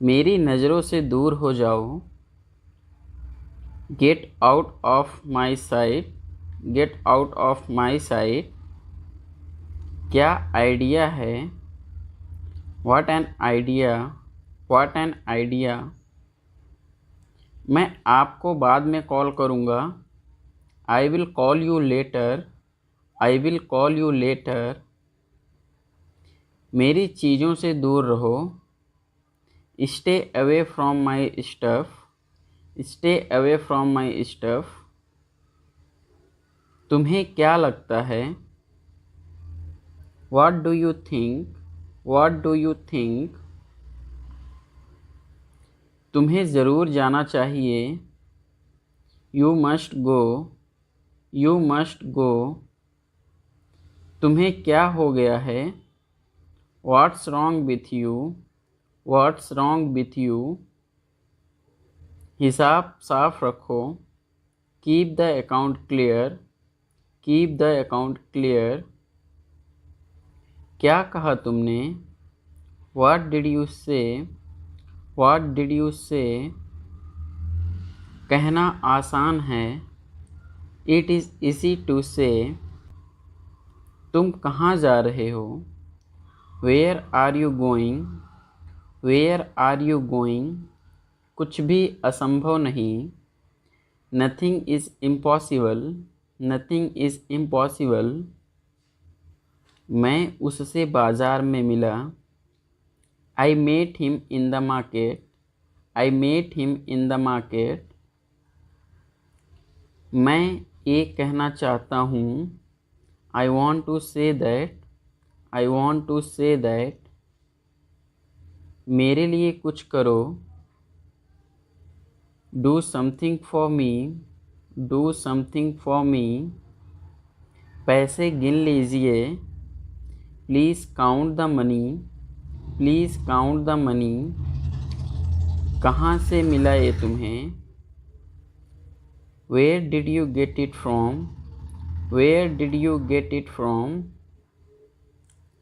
मेरी नज़रों से दूर हो जाओ। Get out of my site. Get out of my site. क्या आइडिया है? What an idea. What an idea. मैं आपको बाद में कॉल करूँगा। I will call you later. I will call you letter. मेरी चीज़ों से दूर रहो। Stay away from my stuff. Stay away from my stuff. तुम्हें क्या लगता है? What do you think. What do you think. तुम्हें ज़रूर जाना चाहिए। You must go. You must गो। तुम्हें क्या हो गया है? What's wrong with you. What's wrong with you. हिसाब साफ रखो। Keep the account clear. Keep the account clear. क्या कहा तुमने? What did you say. What did you से। कहना आसान है। इट इज़ ईजी टू से। तुम कहाँ जा रहे हो? Where are you going. Where are you going. कुछ भी असंभव नहीं। Nothing is impossible. Nothing is impossible. मैं उससे बाज़ार में मिला। I met him in the market. I met him in the market. मैं ये कहना चाहता हूँ। I want to say that. I want to say that. मेरे लिए कुछ करो। Do something for me. Do something for me. पैसे गिन लीजिए। Please count the money. Please count the money. कहाँ से मिला ये तुम्हें? Where did you get it from. Where did you get it from.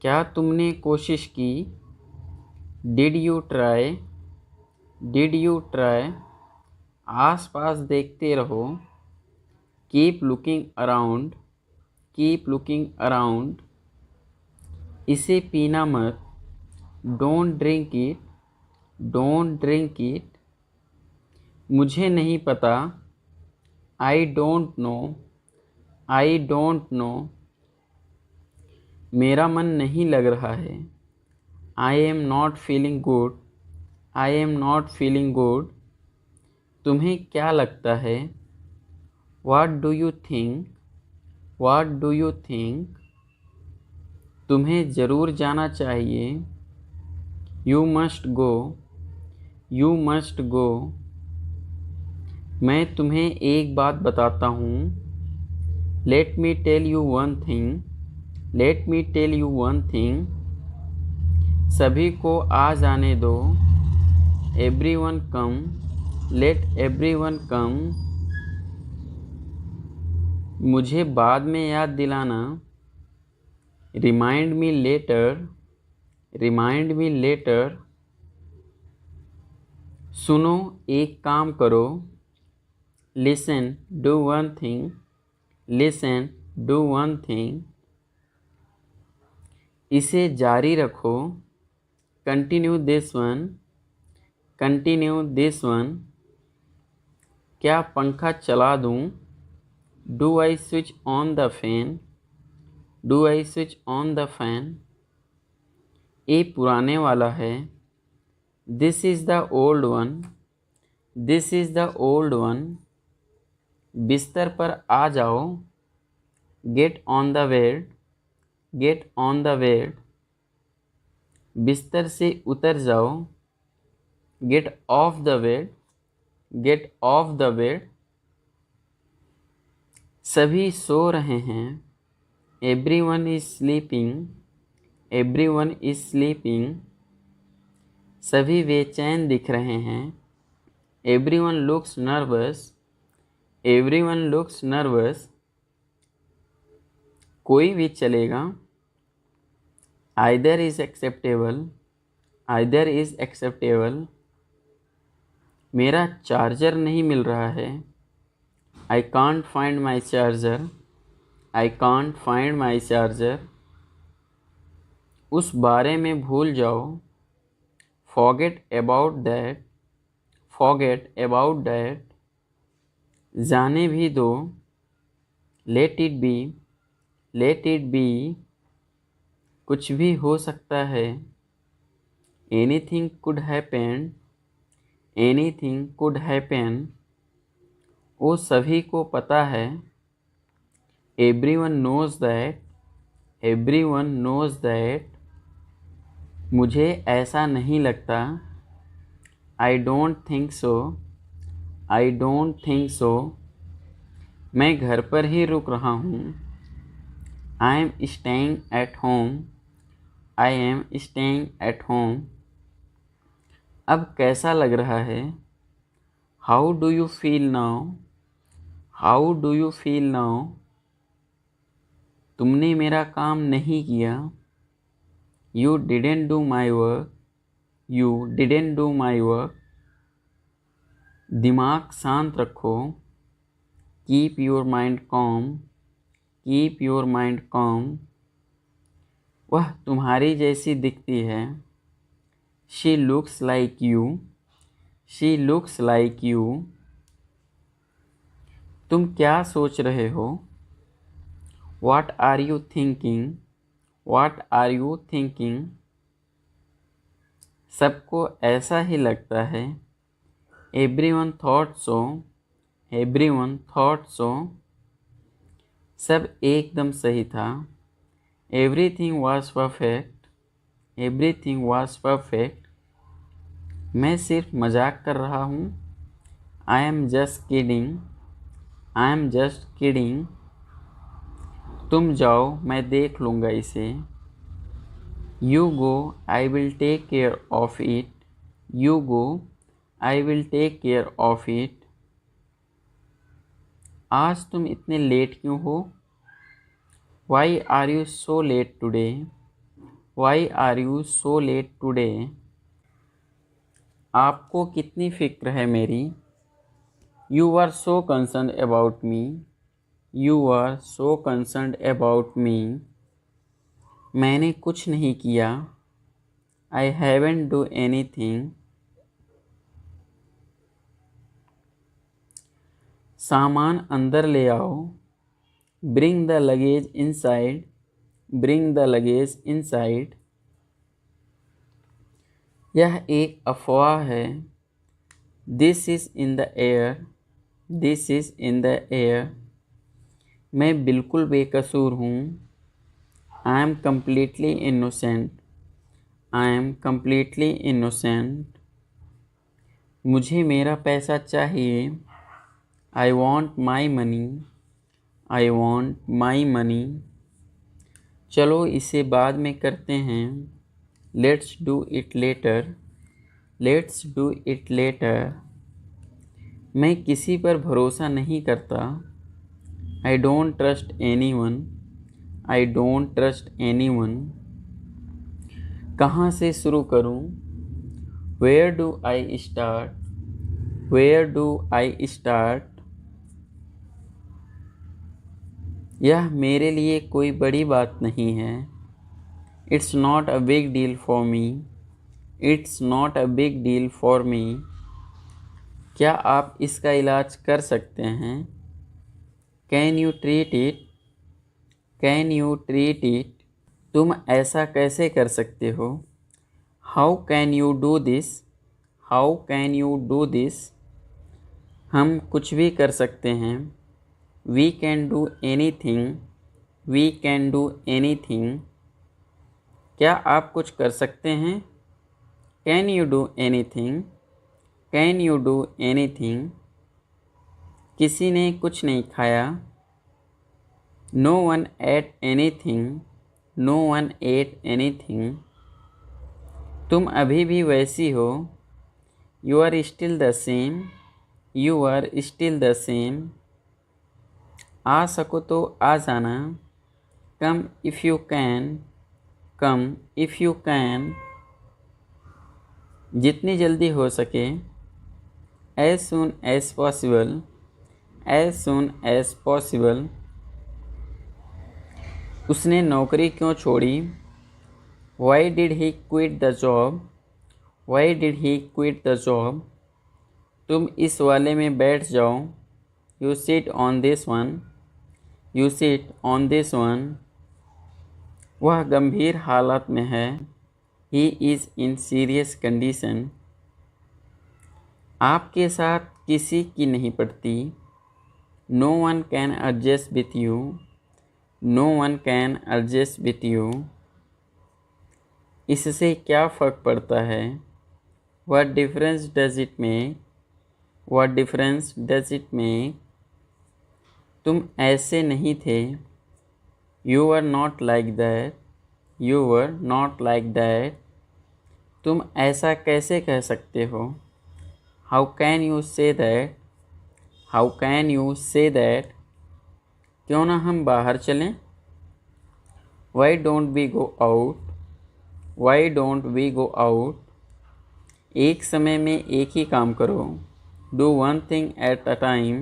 क्या तुमने कोशिश की? Did you try. Did you try. आस पास देखते रहो। Keep looking around. Keep looking around. इसे पीना मत। Don't drink it. Don't drink it. मुझे नहीं पता। I don't know. I don't know. मेरा मन नहीं लग रहा है। I am not feeling good. I am not feeling good. तुम्हें क्या लगता है? What do you think. What do you think. तुम्हें ज़रूर जाना चाहिए। You must go. You must go. मैं तुम्हें एक बात बताता हूँ। Let me tell you one thing. Let me tell you one thing. सभी को आ जाने दो। Everyone come. Let everyone come. मुझे बाद में याद दिलाना। Remind me later. Remind me letter. सुनो, एक काम करो। Listen, do one thing. Listen, do one thing. इसे जारी रखो। Continue this one. Continue this one. क्या पंखा चला दूँ? Do I switch on the fan. Do I switch on the fan. ये पुराने वाला है। This is the old one. This is the old one. बिस्तर पर आ जाओ। Get on the bed. Get on the bed. बिस्तर से उतर जाओ। Get off the bed. Get off the bed. सभी सो रहे हैं। Everyone is sleeping. Everyone is sleeping. सभी बेचैन दिख रहे हैं। Everyone looks nervous. Everyone looks nervous. कोई भी चलेगा। Either is acceptable. Either is acceptable. मेरा चार्जर नहीं मिल रहा है। I can't find my charger. I can't find my charger. उस बारे में भूल जाओ। Forget about that. Forget about that. जाने भी दो। Let it be. Let it be. कुछ भी हो सकता है। Anything could happen. Anything could happen. वो सभी को पता है। Everyone knows that. Everyone knows that. मुझे ऐसा नहीं लगता। I don't think so. I don't think so. मैं घर पर ही रुक रहा हूँ। I am staying at home. I am staying at home. अब कैसा लग रहा है। How do you feel now. How do you feel now. तुमने मेरा काम नहीं किया। You didn't do my work. You didn't do my work. दिमाग शांत रखो। Keep your mind com. Keep your mind com. वह तुम्हारी जैसी दिखती है। She looks like you. She looks like you. तुम क्या सोच रहे हो। What are you thinking? What are you thinking? सबको ऐसा ही लगता है। Everyone thought so. Everyone thought so. सब एकदम सही था। Everything was perfect. Everything was perfect. मैं सिर्फ मजाक कर रहा हूँ। I am just kidding. I am just kidding. तुम जाओ, मैं देख लूँगा इसे। You go, I will take care of it. You go, I will take care of it. आज तुम इतने लेट क्यों हो। Why are you so late today? Why are you so late today? आपको कितनी फिक्र है मेरी। You are so concerned about me. You are so concerned about me. मैंने कुछ नहीं किया। I haven't do anything. सामान अंदर ले आओ। Bring the luggage inside. Bring the luggage inside. यह एक अफवाह है। This is in the air. This is in the air. मैं बिल्कुल बेकसूर हूँ। I am completely innocent. I am completely innocent. मुझे मेरा पैसा चाहिए। I want my money. I want my money. चलो इसे बाद में करते हैं। Let's do it later. Let's do it later. मैं किसी पर भरोसा नहीं करता। I don't trust anyone. I don't trust anyone. कहाँ से शुरू करूँ। Where do I start? Where do I start? यह मेरे लिए कोई बड़ी बात नहीं है। It's not a big deal for me. It's not a big deal for me. क्या आप इसका इलाज कर सकते हैं। Can you treat it? Can you treat it? तुम ऐसा कैसे कर सकते हो। How can you do this? How can you do this? हम कुछ भी कर सकते हैं। We can do anything. We can do anything. क्या आप कुछ कर सकते हैं। Can you do anything? Can you do anything? किसी ने कुछ नहीं खाया। No one ate anything. No one ate anything. तुम अभी भी वैसी हो। You are still the same. You are still the same. आ सको तो आ जाना। Come if you can. Come if you can. जितनी जल्दी हो सके। as soon as possible, as soon as possible। उसने नौकरी क्यों छोड़ी? Why did he quit the job? Why did he quit the job? तुम इस वाले में बैठ जाओ। You sit on this one, you sit on this one। वह गंभीर हालत में है। He is in serious condition। आपके साथ किसी की नहीं पड़ती। No one can adjust with you, no one can adjust with you। इससे क्या फ़र्क पड़ता है? What difference does it make? What difference does it make? तुम ऐसे नहीं थे। You were not like that, you were not like that। तुम ऐसा कैसे कह सकते हो? How can you say that? How can you say that? क्यों ना हम बाहर चलें? Why don't we go out? Why don't we go out? एक समय में एक ही काम करो। Do one thing at a time,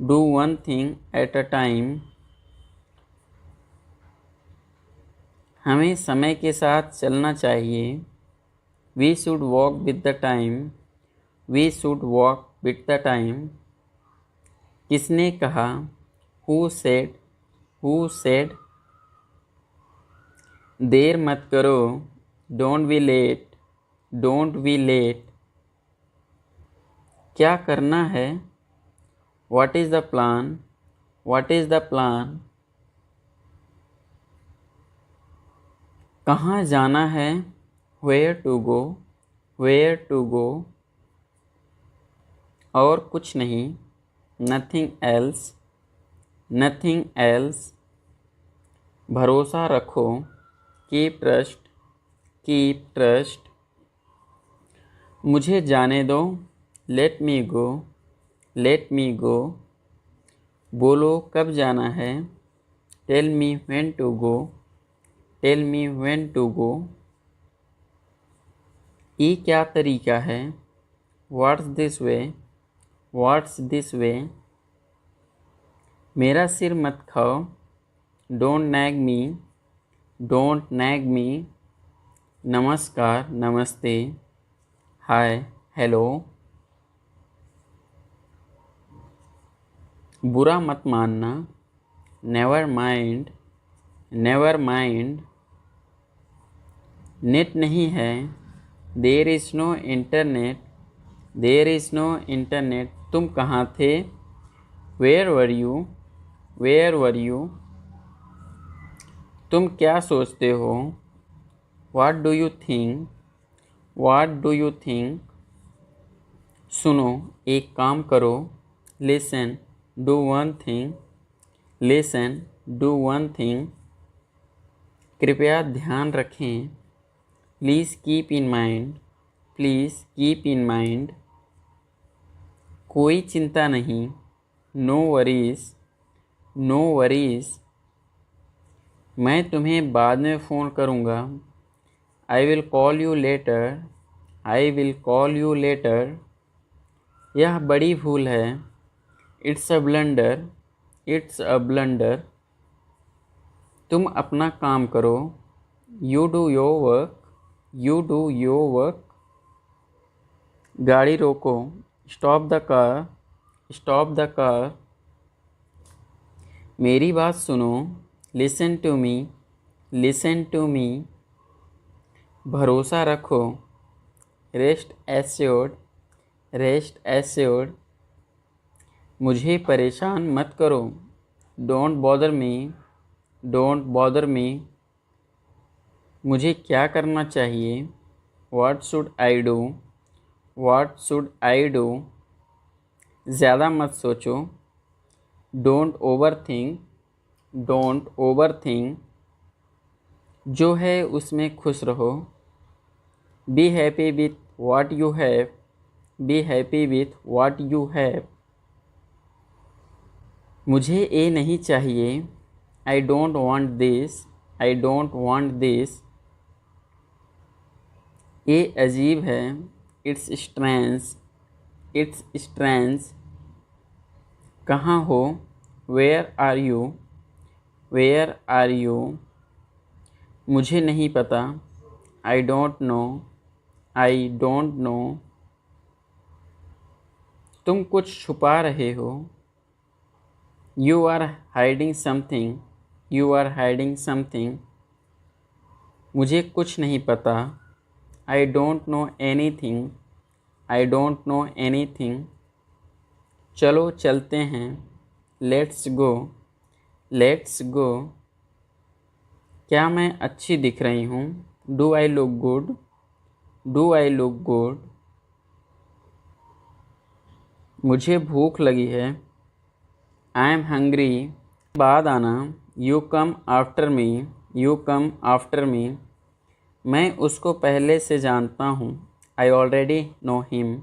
do one thing at a time। हमें समय के साथ चलना चाहिए। We should walk with the time, we should walk with the time। किसने कहा? Who said, who said? देर मत करो। Don't be late, don't be late। क्या करना है? What is the plan, what is the plan? कहाँ जाना है? Where to go, where to go? और कुछ नहीं। Nothing else, nothing else। भरोसा रखो। Keep trust, keep trust। मुझे जाने दो। Let me go, let me go। बोलो कब जाना है? Tell me when to go, tell me when to go। ये क्या तरीका है? What's this way, what's this way? मेरा सिर मत खाओ। Don't nag me, don't nag me। नमस्कार, नमस्ते। Hi, hello. बुरा मत मानना। Never mind, never mind. Net नहीं है। There is no internet, there is no internet. तुम कहाँ थे? Where were you, where were you. तुम क्या सोचते हो? What do you think, what do you think. सुनो, एक काम करो। Listen, do one thing, listen, do one thing. कृपया ध्यान रखें। Please keep in mind, please keep in mind. कोई चिंता नहीं। No worries, no worries. मैं तुम्हें बाद में फ़ोन करूँगा। I will call you later, I will call you later. यह बड़ी भूल है। It's a blunder, it's a blunder. तुम अपना काम करो। You do your work, you do your work. गाड़ी रोको। Stop the car, stop the car. मेरी बात सुनो। Listen to me, listen to me. भरोसा रखो। Rest assured, rest assured. मुझे परेशान मत करो। Don't bother me, don't bother me. मुझे क्या करना चाहिए? What should I do, what should I do. ज़्यादा मत सोचो। Don't over think, don't over think. जो है उसमें खुश रहो। Be happy with what you have, be happy with what you have. मुझे ये नहीं चाहिए। I don't want this, I don't want this. ये अजीब है। It's strange, it's strange. कहाँ हो? Where are you? Where are you? मुझे नहीं पता। I don't know. I don't know. तुम कुछ छुपा रहे हो। You are hiding something. You are hiding something. मुझे कुछ नहीं पता। I don't know anything. I don't know anything. चलो चलते हैं। Let's go. Let's go. क्या मैं अच्छी दिख रही हूँ? Do I look good? Do I look good? मुझे भूख लगी है। I am hungry. बाद आना। You come after me. You come after me. मैं उसको पहले से जानता हूँ। I already know him.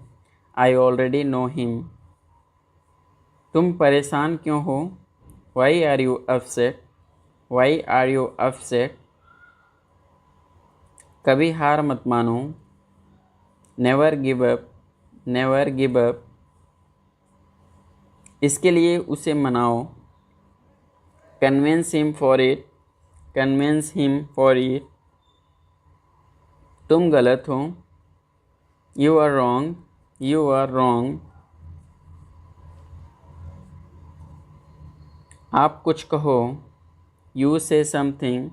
I already know him. तुम परेशान क्यों हो? Why are you upset? Why are you upset? कभी हार मत मानो। Never give up. Never give up. इसके लिए उसे मनाओ। Convince him for it. Convince him for it. तुम गलत हो। You are wrong. You are wrong. आप कुछ कहो। यू से समथिंग।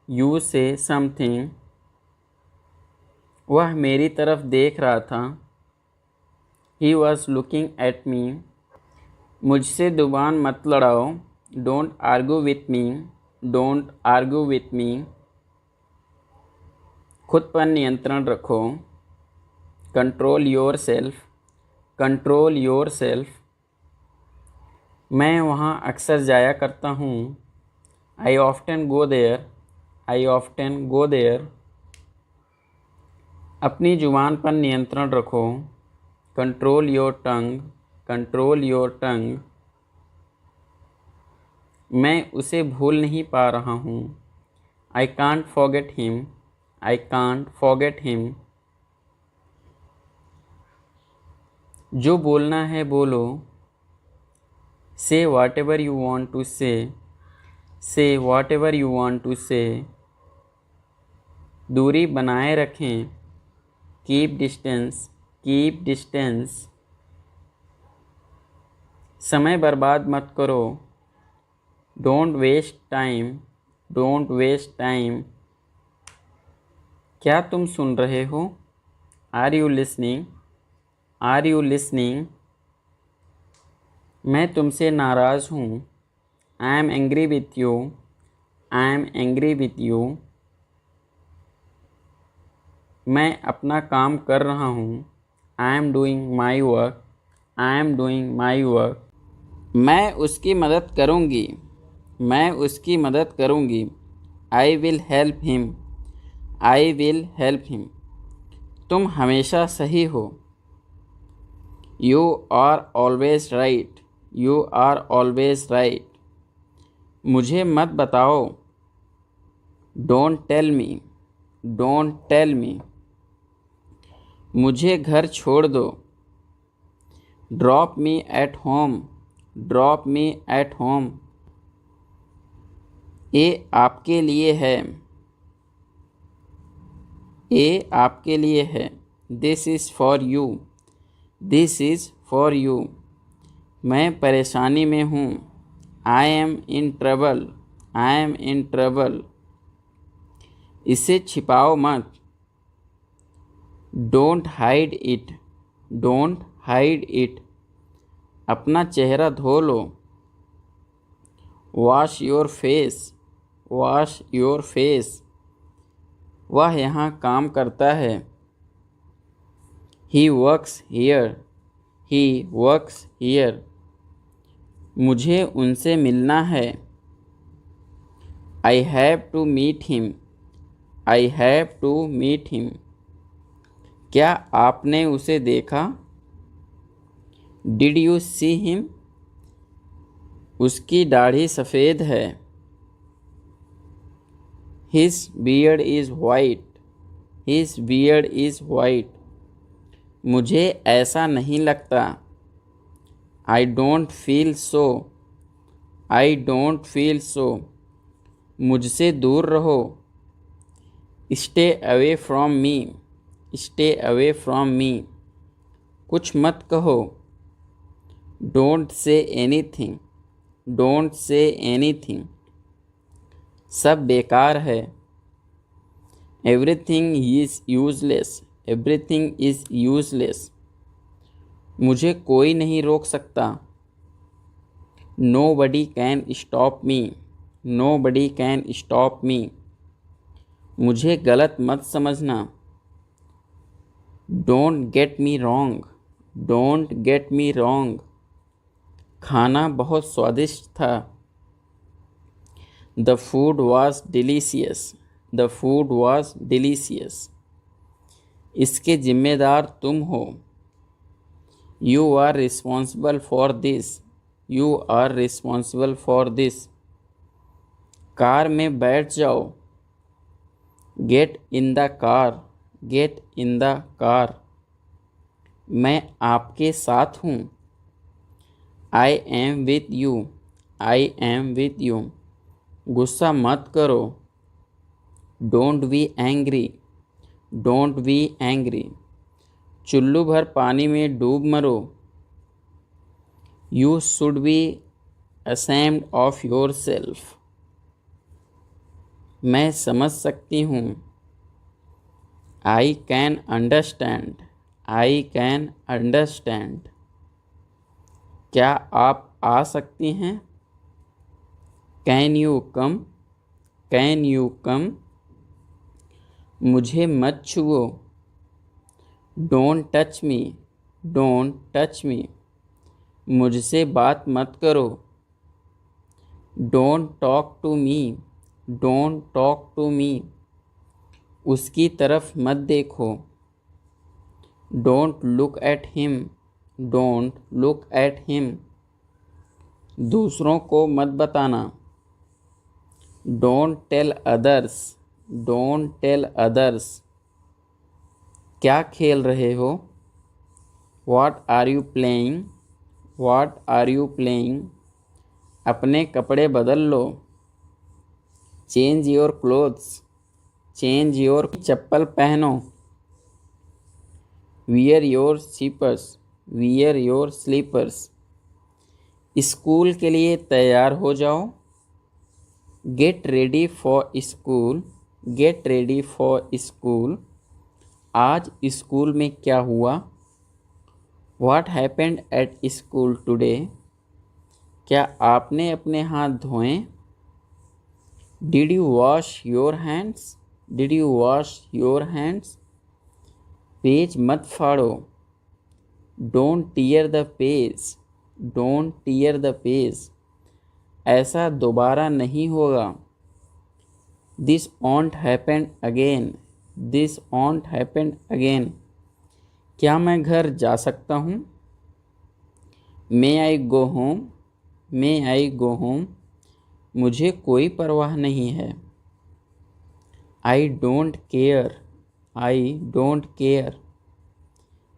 यू से समथिंग। वह मेरी तरफ देख रहा था। He was looking at me. मुझसे जुबान मत लड़ाओ। Don't argue with me. Don't argue with me. खुद पर नियंत्रण रखो। Control yourself. Control yourself. मैं वहाँ अक्सर जाया करता हूँ। I often go there. I often go there. अपनी जुबान पर नियंत्रण रखो। Control your tongue. Control your tongue. मैं उसे भूल नहीं पा रहा हूँ। I can't forget him. I can't forget him. जो बोलना है बोलो। Say whatever you want to say. Say whatever you want to say. दूरी बनाए रखें। Keep distance. Keep distance. समय बर्बाद मत करो। Don't waste time. Don't waste time. क्या तुम सुन रहे हो? Are you listening? Are you listening? मैं तुमसे नाराज़ हूँ। I am angry with you. I am angry with you. मैं अपना काम कर रहा हूँ। I am doing my work. I am doing my work. मैं उसकी मदद करूँगी। मैं उसकी मदद करूँगी। I will help him. I will help him. तुम हमेशा सही हो। You are always right. You are always right. मुझे मत बताओ। Don't tell me. Don't tell me. मुझे घर छोड़ दो। Drop me at home. Drop me at home. ये आपके लिए है। ये आपके लिए है। This is for you. This is for you. मैं परेशानी में हूँ। I am in trouble. I am in trouble. इसे छिपाओ मत। Don't hide it. Don't hide it. अपना चेहरा धो लो। Wash your face. Wash your face. वह यहाँ काम करता है। He works here. He works here. मुझे उनसे मिलना है। I have to meet him. I have to meet him. क्या आपने उसे देखा? Did you see him? उसकी दाढ़ी सफ़ेद है। His beard is white. His beard is white. मुझे ऐसा नहीं लगता। I don't feel so. I don't feel so. मुझसे दूर रहो। Stay away from me. Stay away from me. कुछ मत कहो। Don't say anything. Don't say anything. सब बेकार है। Everything is useless. Everything is useless. मुझे कोई नहीं रोक सकता। Nobody can stop me. Nobody can stop me. मुझे गलत मत समझना। Don't get me wrong. Don't get me wrong. खाना बहुत स्वादिष्ट था। The food was delicious. The food was delicious. इसके जिम्मेदार तुम हो। You are responsible for this. You are responsible for this. Car में बैठ जाओ। Get in the car. Gate in the car. मैं आपके साथ हूँ। I am with you. I am with you. गुस्सा मत करो। Don't be angry. Don't be angry. चुल्लू भर पानी में डूब मरो। You should be ashamed of yourself. मैं समझ सकती हूँ। I can understand. I can understand. क्या आप आ सकती हैं? Can you come. Can you come. मुझे मत छुओ। Don't touch me. Don't touch me. मुझसे बात मत करो। Don't talk to me. Don't talk to me. उसकी तरफ मत देखो। Don't look at him. Don't look at him. दूसरों को मत बताना। Don't tell others. Don't tell others. क्या खेल रहे हो? What are you playing? What are you playing? अपने कपड़े बदल लो। Change your clothes. Change your. चप्पल पहनो। Wear your slippers. Wear your slippers. School के लिए तैयार हो जाओ। Get ready for school. Gate ready for school. आज स्कूल में क्या हुआ? What happened at school today? क्या आपने अपने हाथ धोए? Did you wash your hands? Did you wash your hands? Page मत फाड़ो। Don't tear the page. Don't tear the page. ऐसा दोबारा नहीं होगा। This won't happen again. This won't happen again. क्या मैं घर जा सकता हूँ? May I go home. May I go home. मुझे कोई परवाह नहीं है। I don't care. I don't care.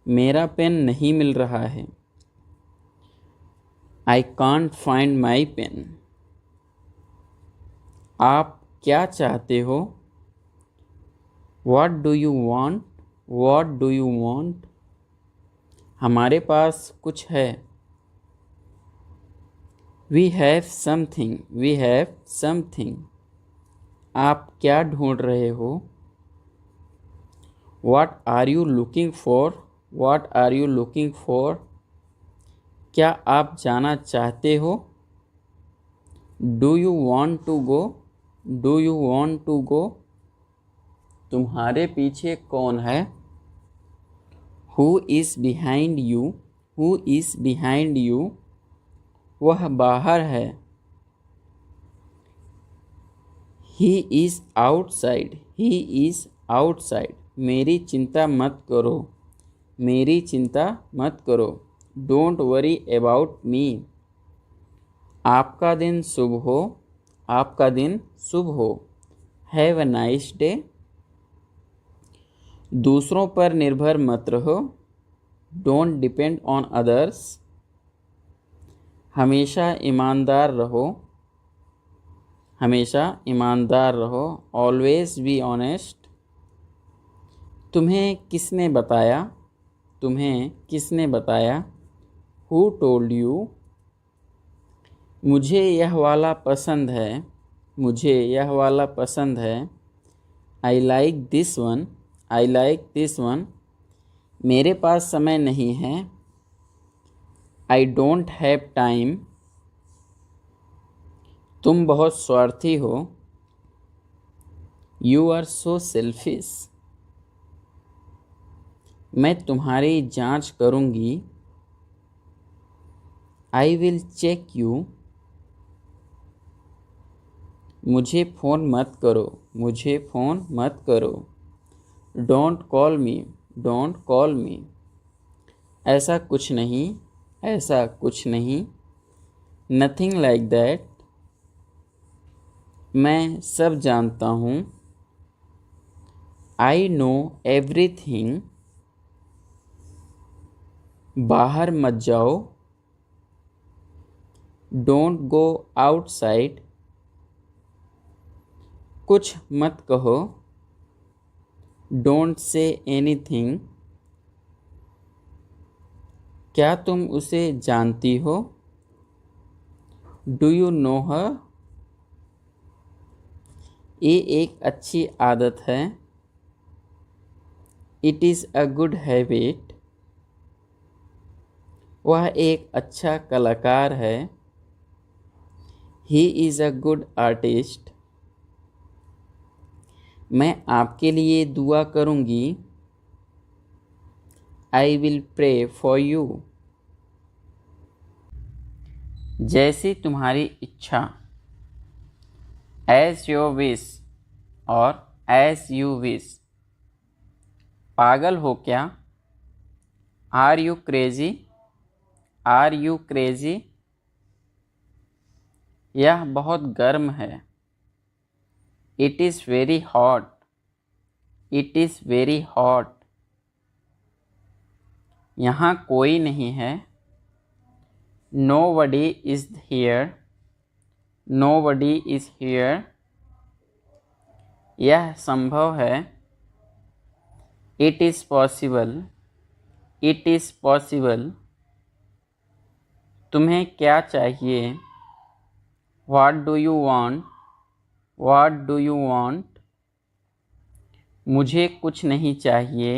मेरा पेन नहीं मिल रहा है। I can't find my pen. आप क्या चाहते हो? What do you want? What do you want? हमारे पास कुछ है। We have something. We have something. आप क्या ढूंढ रहे हो? What are you looking for? What are you looking for? क्या आप जाना चाहते हो? Do you want to go? Do you want to गो? तुम्हारे पीछे कौन है? Who is behind you? Who is behind you? वह बाहर है। He is outside. He is outside. मेरी चिंता मत करो। मेरी चिंता मत करो। Don't worry about me. आपका दिन शुभ हो। आपका दिन शुभ हो। Have a nice day. दूसरों पर निर्भर मत रहो। डोंट डिपेंड ऑन अदर्स, हमेशा ईमानदार रहो, हमेशा ईमानदार रहो, ऑलवेज बी ऑनेस्ट। तुम्हें किसने बताया, तुम्हें किसने बताया, हु टोल्ड यू। मुझे यह वाला पसंद है, मुझे यह वाला पसंद है, I like this one, I like this one. मेरे पास समय नहीं है, आई डोंट हैव टाइम। तुम बहुत स्वार्थी हो, यू आर सो सेल्फिश। मैं तुम्हारी जांच करूंगी, आई विल चेक यू। मुझे फ़ोन मत करो, मुझे फ़ोन मत करो, don't call me, don't call मी। ऐसा कुछ नहीं, ऐसा कुछ नहीं, नथिंग लाइक दैट। मैं सब जानता हूँ, आई नो एवरीथिंग। बाहर मत जाओ, डोंट गो आउटसाइड। कुछ मत कहो, डोंट से एनीथिंग। क्या तुम उसे जानती हो, डू यू नो हर। ये एक अच्छी आदत है, it is a good habit. वह एक अच्छा कलाकार है, he is a good artist. मैं आपके लिए दुआ करूँगी, I will pray for you. जैसी तुम्हारी इच्छा, एज योर विश और एज यू विश। पागल हो क्या, are you crazy, are you crazy. यह बहुत गर्म है, it is very hot, it is very hot. यहाँ कोई नहीं है, nobody is here, nobody is here। यह संभव है, it is possible, it is possible। तुम्हें क्या चाहिए, what do you want, what do you want। मुझे कुछ नहीं चाहिए,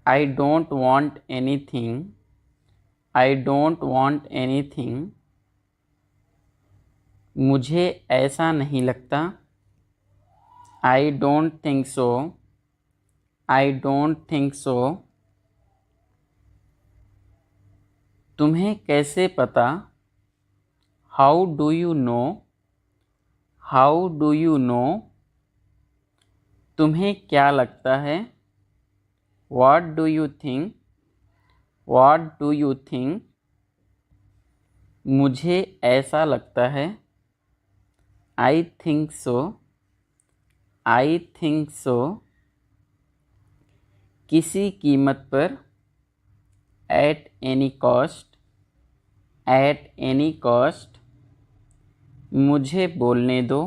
I don't want anything, I don't want anything। मुझे ऐसा नहीं लगता, I don't think so, I don't think so। तुम्हें कैसे पता, how do you know, how do you no. तुम्हें क्या लगता है, what do you think, what do you think. मुझे ऐसा लगता है, I think so, I think so. किसी कीमत पर, at any cost, at any cost. मुझे बोलने दो,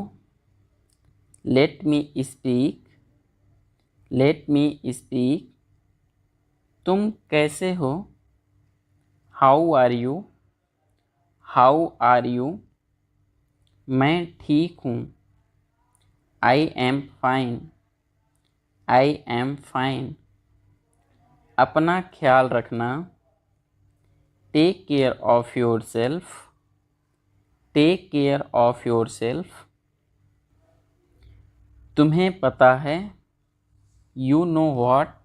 let me speak, let me speak. तुम कैसे हो, how are you, how are you. मैं ठीक हूँ, I am fine, I am fine. अपना ख्याल रखना, take care of yourself, take care of yourself. तुम्हें पता है, यू नो व्हाट।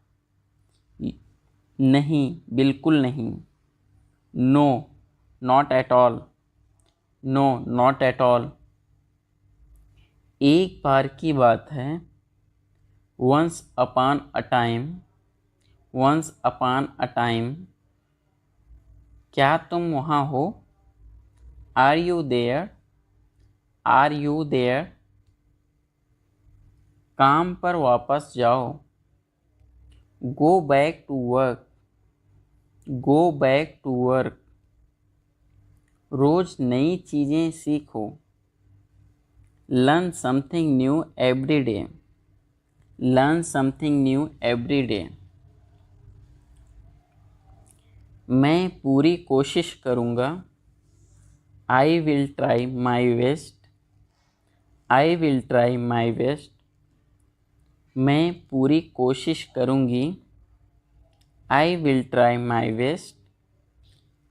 नहीं, बिल्कुल नहीं, no, not at all, no, not at all. एक बार की बात है, once upon a time, once upon a time. क्या तुम वहाँ हो, are you there, are you there. काम पर वापस जाओ, go back to work, go back to work, रोज नई चीज़ें सीखो। Learn something new every day, learn something new every day. मैं पूरी कोशिश करूँगा। I will try my best, I will try my best. मैं पूरी कोशिश करूँगी। I will try my best,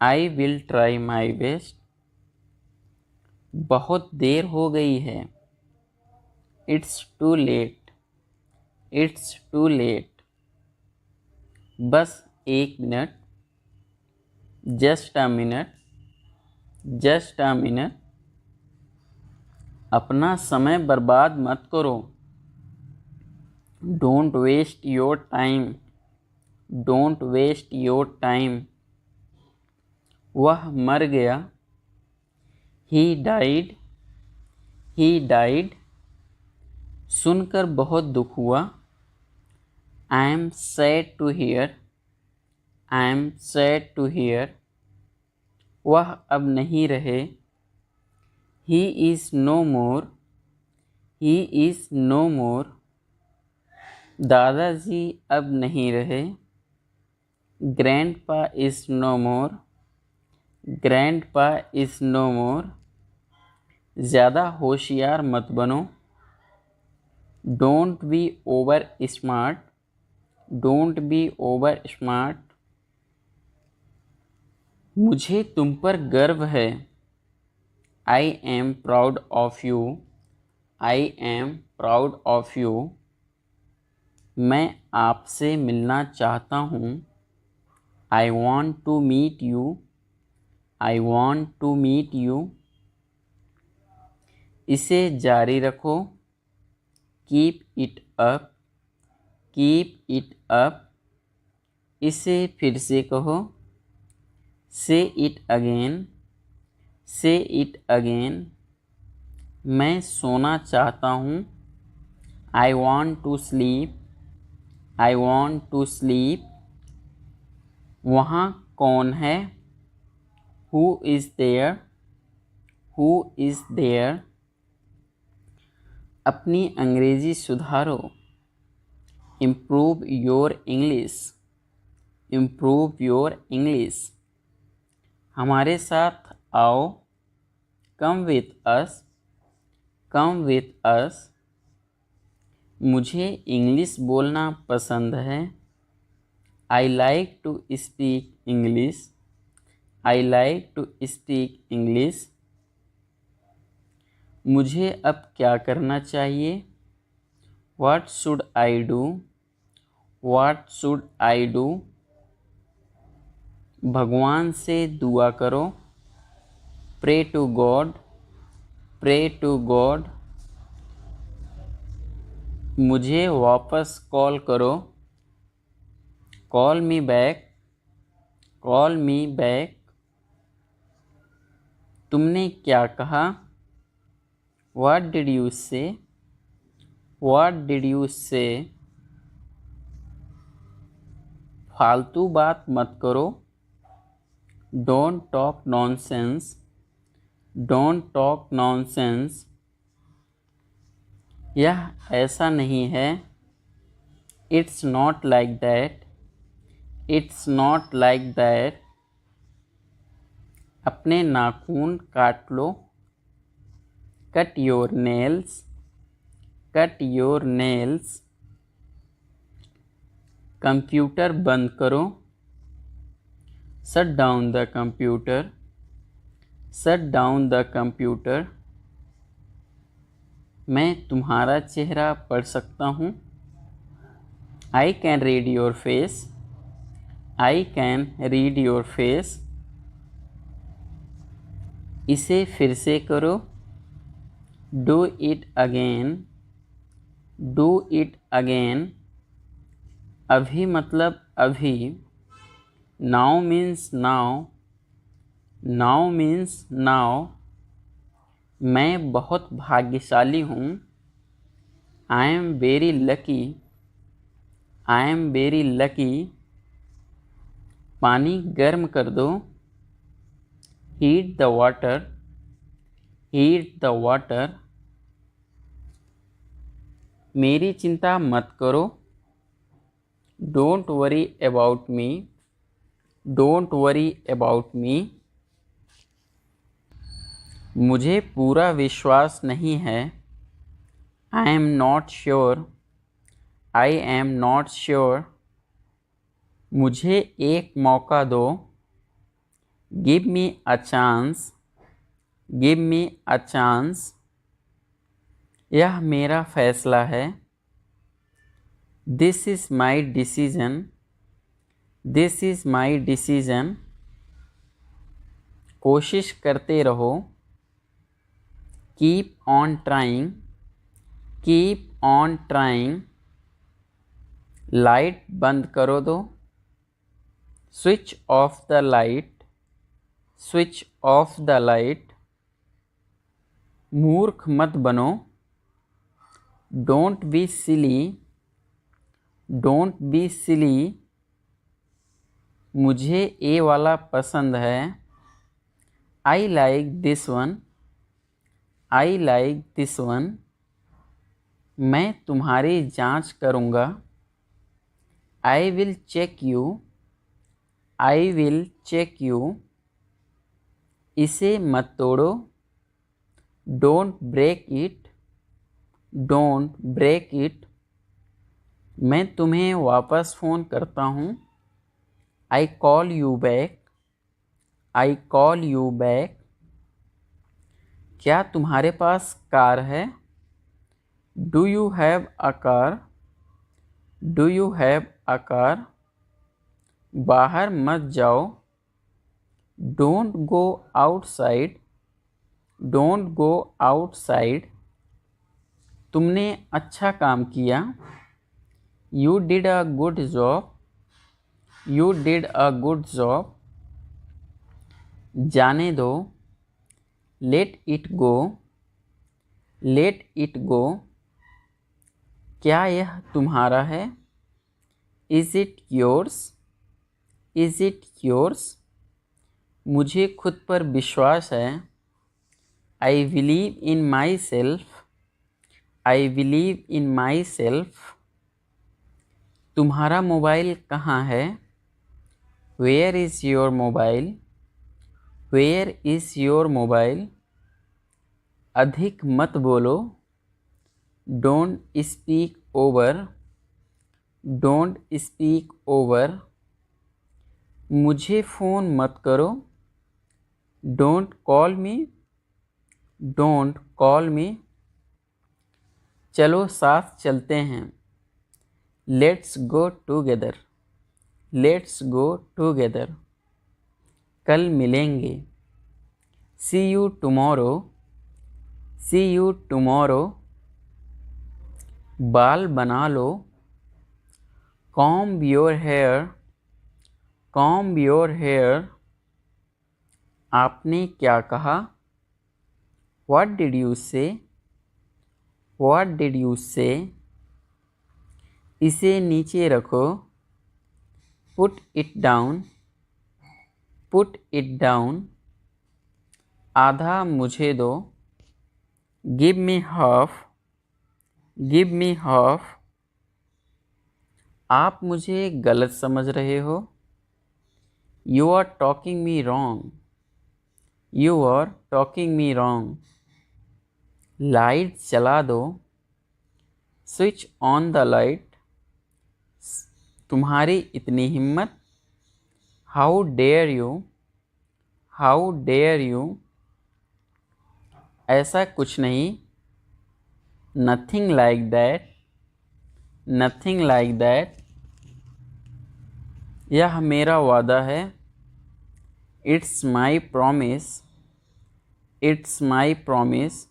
I will try my best. बहुत देर हो गई है। It's too late, it's too late. बस एक minute. Just a minute, just a minute. अपना समय बर्बाद मत करो। Don't waste your time, don't waste your time. वह मर गया। He died, he died. सुनकर बहुत दुख हुआ। I am sad to hear, I am sad to hear. वह अब नहीं रहे। He is no more, he is no मोर। दादाजी अब नहीं रहे। Grandpa is no more, grandpa is no more. ज़्यादा होशियार मत बनो। Don't be over smart, don't be over smart. मुझे तुम पर गर्व है। I am proud of you, I am proud of you. मैं आपसे मिलना चाहता हूँ। I want to meet you, I want to meet you. इसे जारी रखो। Keep it up, keep it up. इसे फिर से कहो। से इट अगेन, से इट अगेन। मैं सोना चाहता हूँ। I want to sleep, I want to sleep. वहाँ कौन है? Who is there, who is there. अपनी अंग्रेज़ी सुधारो। Improve your English, improve your English. हमारे साथ आओ। Come with us, come with us. मुझे इंग्लिश बोलना पसंद है। I like to speak English, I like to speak English. मुझे अब क्या करना चाहिए? What should I do, what should I do. भगवान से दुआ करो। Pray to God, pray to God. मुझे वापस कॉल करो। Call me back, call me back. तुमने क्या कहा? What did you say, what did you say. फालतू बात मत करो। Don't talk nonsense, don't talk nonsense. यह ऐसा नहीं है। It's not like that, it's not like that. अपने नाखून काट लो। Cut your nails, cut your nails. Computer बंद करो। Shut down the computer, shut down the computer. मैं तुम्हारा चेहरा पढ़ सकता हूँ। I can read your face, I can read your face. इसे फिर से करो। Do it again, do it again. अभी मतलब अभी। Now means now, now means now. मैं बहुत भाग्यशाली हूँ। I am very lucky, I am very lucky. पानी गर्म कर दो, heat the water, heat the water. मेरी चिंता मत करो, don't worry about me, don't worry about me. मुझे पूरा विश्वास नहीं है, I am not sure, I am not sure. मुझे एक मौका दो, give me a chance, give me a chance. यह मेरा फैसला है, this is my decision, this is my decision. कोशिश करते रहो, keep on trying, keep on trying. Light बंद करो दो, switch off the light, switch off the light. मूर्ख मत बनो, don't be silly, don't be silly. मुझे ये वाला पसंद है, I like this one, I like this one. मैं तुम्हारी जांच करूँगा, I will check you, I will check you. इसे मत तोड़ो, don't break it, don't break it. मैं तुम्हें वापस फ़ोन करता हूँ, I call you back, I call you back. क्या तुम्हारे पास कार है, do you have a car, do you have a car. बाहर मत जाओ, don't go outside, don't go outside. तुमने अच्छा काम किया, you did a good job, you did a good job. जाने दो, let it go, let it go. क्या यह तुम्हारा है, is it yours, is it yours. मुझे खुद पर विश्वास है, I believe in myself, I believe in myself. तुम्हारा मोबाइल कहाँ है, where is your mobile, where is your mobile. अधिक मत बोलो, don't speak over, don't speak over. मुझे फ़ोन मत करो, don't call me, don't call me. चलो साथ चलते हैं, let's go together, let's go together. कल मिलेंगे, see you tomorrow, see you tomorrow. बाल बना लो, comb your hair, comb your hair. आपने क्या कहा, what did you say, what did you say. इसे नीचे रखो, put it down, put it down. आधा मुझे दो, give me half, give me half. आप मुझे गलत समझ रहे हो, you are talking me wrong, you are talking me wrong. Light जला दो, स्विच ऑन द लाइट। तुम्हारी इतनी हिम्मत, how dare you, how dare you. ऐसा कुछ नहीं, nothing like that, nothing like that. यह मेरा वादा है, it's my promise, it's my promise.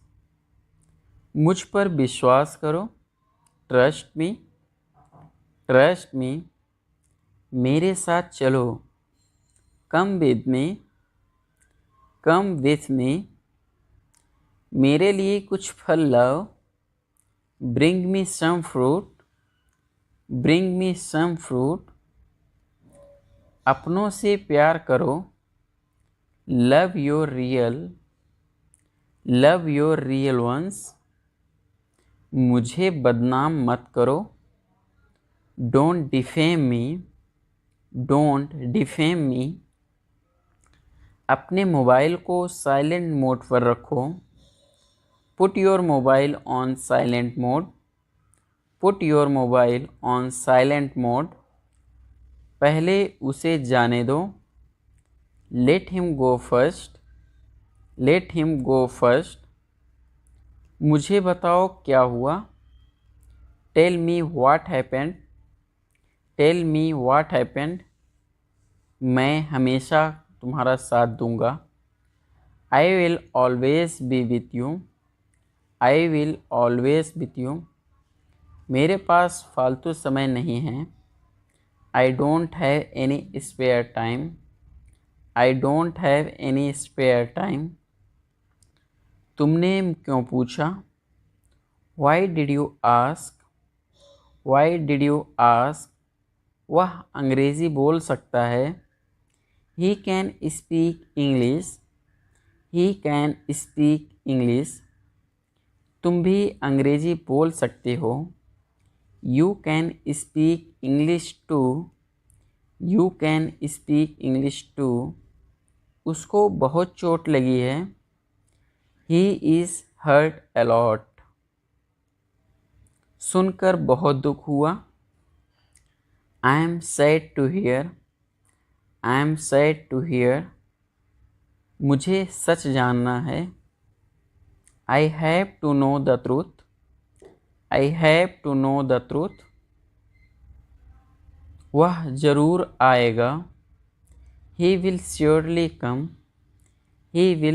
मुझ पर विश्वास करो, ट्रस्ट मी, ट्रस्ट मी। मेरे साथ चलो, come with me, come with me. मेरे लिए कुछ फल लाओ, bring me some fruit, bring me some fruit. अपनों से प्यार करो, लव योर रियल वंस। मुझे बदनाम मत करो, डोंट डिफेम मी। अपने मोबाइल को साइलेंट मोड पर रखो, put your mobile on silent mode. Put your mobile on silent mode. पहले उसे जाने दो, लेट हिम गो फर्स्ट। मुझे बताओ क्या हुआ, टेल मी व्हाट हैपेंड। मैं हमेशा तुम्हारा साथ दूंगा, I will always be with you. मेरे पास फालतू समय नहीं है, I don't have any spare time. तुमने क्यों पूछा, वाई डिड यू आस्क। वह अंग्रेज़ी बोल सकता है, ही कैन स्पीक इंग्लिश। तुम भी अंग्रेज़ी बोल सकते हो, you can speak English too. उसको बहुत चोट लगी है, he is hurt a lot. सुनकर बहुत दुख हुआ, I am sad to hear. मुझे सच जानना है, I have to know the truth. वह जरूर आएगा, ही विल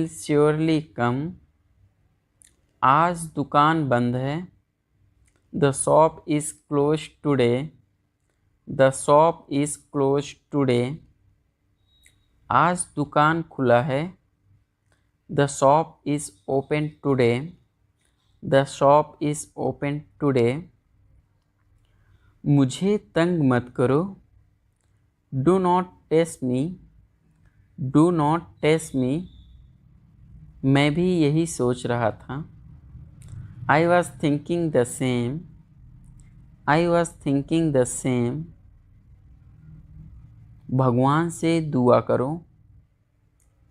श्योरली कम। आज दुकान बंद है, the shop is close today. आज दुकान खुला है, the shop is open today. मुझे तंग मत करो, डू नॉट टेस्ट मी। मैं भी यही सोच रहा था, I was thinking the same. भगवान से दुआ करो,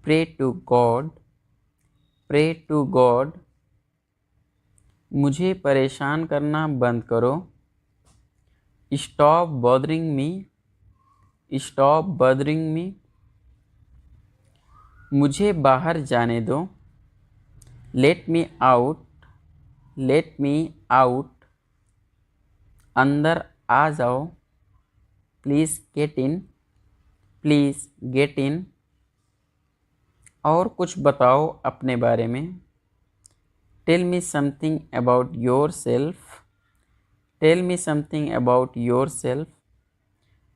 प्रे टू गॉड। मुझे परेशान करना बंद करो, स्टॉप बॉदरिंग मी। मुझे बाहर जाने दो, लेट मी आउट। अंदर आ जाओ, प्लीज़ गेट इन। और कुछ बताओ अपने बारे में, tell me something about yourself.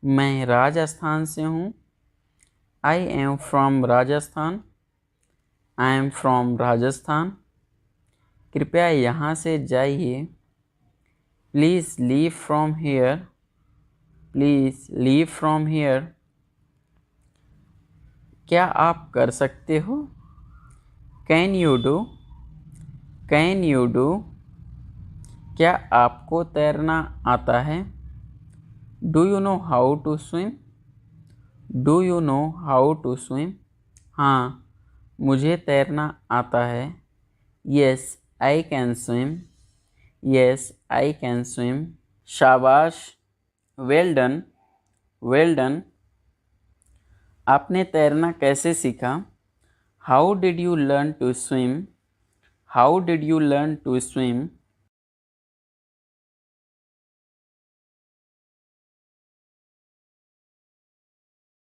मैं राजस्थान से हूँ, आई एम फ्रॉम राजस्थान। कृपया यहाँ से जाइए, प्लीज़ लीव फ्रॉम हियर। क्या आप कर सकते हो, कैन यू डू। क्या आपको तैरना आता है, do you know how to swim. हाँ, मुझे तैरना आता है, यस आई कैन स्विम। शाबाश, वेल डन। आपने तैरना कैसे सीखा, how did you learn to swim.